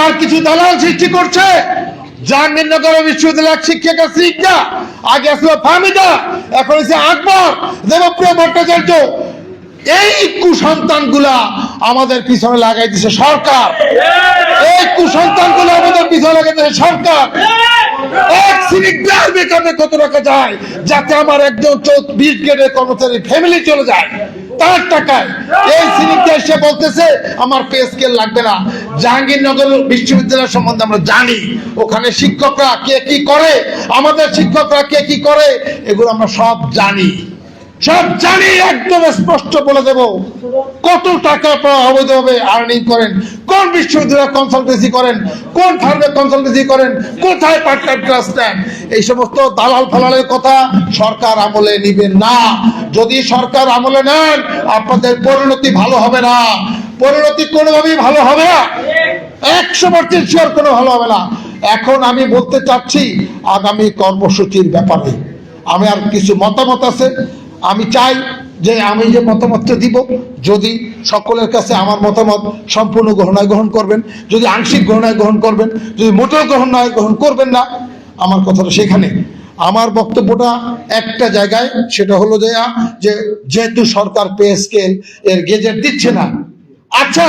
আর কিছু দালাল সৃষ্টি করছে। জাহাঙ্গীরনগর বিশ্ববিদ্যালয়ের শিক্ষিকা শিক্ষা আগে আসলো ফাহমিদা, এখন হচ্ছে আকবর, দেবপ্রিয় ভট্টাচার্য। এই কুসন্তানগুলা আমাদের পিছনে লাগাইতেছে সরকার। এই কুসন্তানগুলো আমাদের পিছনে লাগাইতেছে সরকার। এক সিলিন্ডার বেতনে কত টাকা যায়, যাতে আমার একজন 20 গ্রেডের কর্মচারী ফ্যামিলি চলে যায় তার টাকায়। এই সিলিন্ডার এসে বলতেছে আমার পে স্কেল লাগবে না। জাহাঙ্গীরনগর বিশ্ববিদ্যালয় সম্বন্ধে আমরা জানি, ওখানে শিক্ষকরা কে কি করে, আমাদের শিক্ষকরা কে কি করে, এগুলো আমরা সব জানি। একদম স্পষ্ট বলে দেব কত টাকা অবৈধভাবে আর্নিং করেন, কোন বিশ্ববিদ্যালয়ে কনসালটেন্সি করেন, কোন ফার্মে কনসালটেন্সি করেন, কোথায় পার্ট টাইম ক্লাস নেন। এই সমস্ত দালাল ফালালের কথা সরকার আমলে নিবেন না। যদি সরকার আমলে নেন আপনাদের পরিণতি ভালো হবে না, পরিণতি কোনোভাবেই ভালো হবে না, 100% শিওর কোনো ভালো হবে না। এখন আমি বলতে চাচ্ছি আগামী কর্মসূচির ব্যাপারে আমি আর কিছু মতামত আছে। আমি চাই যে আমি যে মতামতটা দিব, যদি সকলের কাছে আমার মতামত সম্পূর্ণ গ্রহণ করবেন, যদি আংশিক গ্রহণ করবেন, যদি মোটেও গ্রহণ করবেন না, আমার কথাটা সেখানে। আমার বক্তব্যটা একটা জায়গায়, সেটা হলো যে যেহেতু সরকার পে স্কেল এর গেজেট দিচ্ছে না, আচ্ছা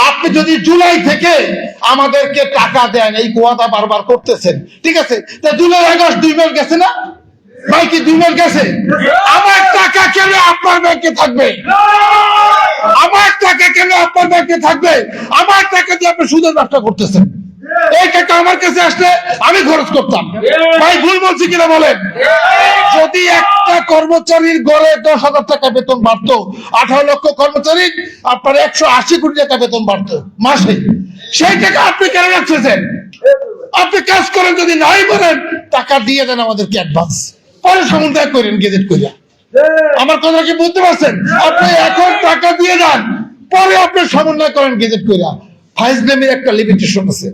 আপনি যদি জুলাই থেকে আমাদেরকে টাকা দেন, এই ওয়াদা বারবার করতেছেন, ঠিক আছে, তা জুলাই আগস্ট 2 মাস গেছে না ভাই, কি 2 মাস গেছে? আমার টাকা কেন আপনার ব্যাংকে থাকবে? আমার টাকা কেন আপনার ব্যাংকে থাকবে? আমার টাকা দিয়ে আপনি সুদের ব্যবসা করতেছেন। এই টাকা আমার কাছে আসলে আমি খরচ করতাম। ভাই ভুল বলছি কিনা বলেন? যদি একটা কর্মচারীর গড়ে 10,000 টাকা বেতন বাড়তো, 18 লক্ষ কর্মচারী আপনার 180 কোটি টাকা বেতন বাড়তো মাসে, সেই টাকা আপনি কেন রাখতেছেন? আপনি কাজ করেন, যদি নাই বলেন টাকা দিয়ে দেন আমাদেরকে অ্যাডভান্স, পরে সমন্বয় করেন গেজেট করিয়া। আমার কথা কি বুঝতে পারছেন? আপনি এখন টাকা দিয়ে যান, পরে আপনি সমন্বয় করেন গেজেট করিয়া। ফাইজলামের একটা লিমিটেশন আছে।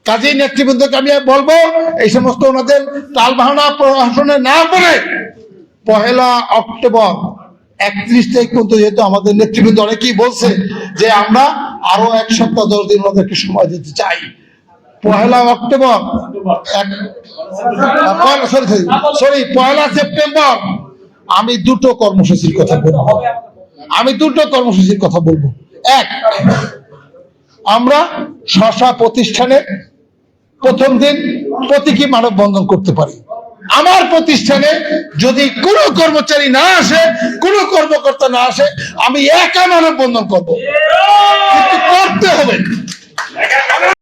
কাজেই নেতৃবৃন্দকে আমি বলবো এই সমস্ত ওনাদের টাল বাহানা প্রশাসনে না করে 1 অক্টোবর 31 তারিখ পর্যন্ত, যেহেতু আমাদের নেতৃবৃন্দ অনেকেই বলছে যে আমরা আরো 1 সপ্তাহ 10 দিন ওনাদেরকে সময় দিতে চাই। 1 অক্টোবর 1 সেপ্টেম্বর আমি দুটো কর্মসূচির কথা বলবো। এক, আমরা স্ব প্রতিষ্ঠানে প্রথম দিন প্রতীকী মানববন্ধন করতে পারি। আমার প্রতিষ্ঠানে যদি কোনো কর্মচারী না আসে, কোনো কর্মকর্তা না আসে, আমি একা মানববন্ধন করবো, কিন্তু করতে হবে।